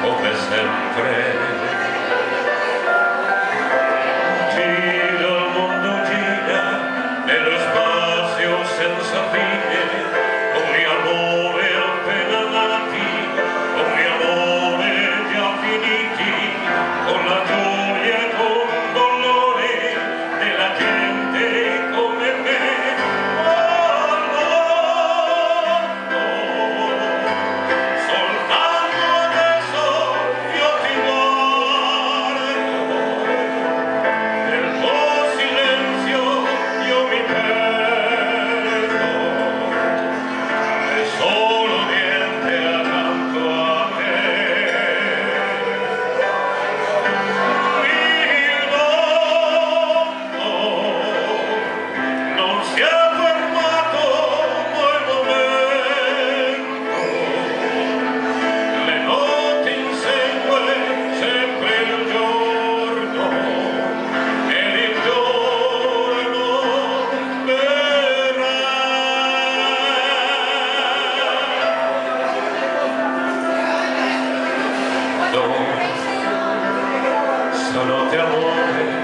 come sempre. Gira il mondo, gira nello spazio senza fine, con gli amori appena nati, con gli amori già finiti, con la gioia e con il dolore della gente come me. Stanotte amore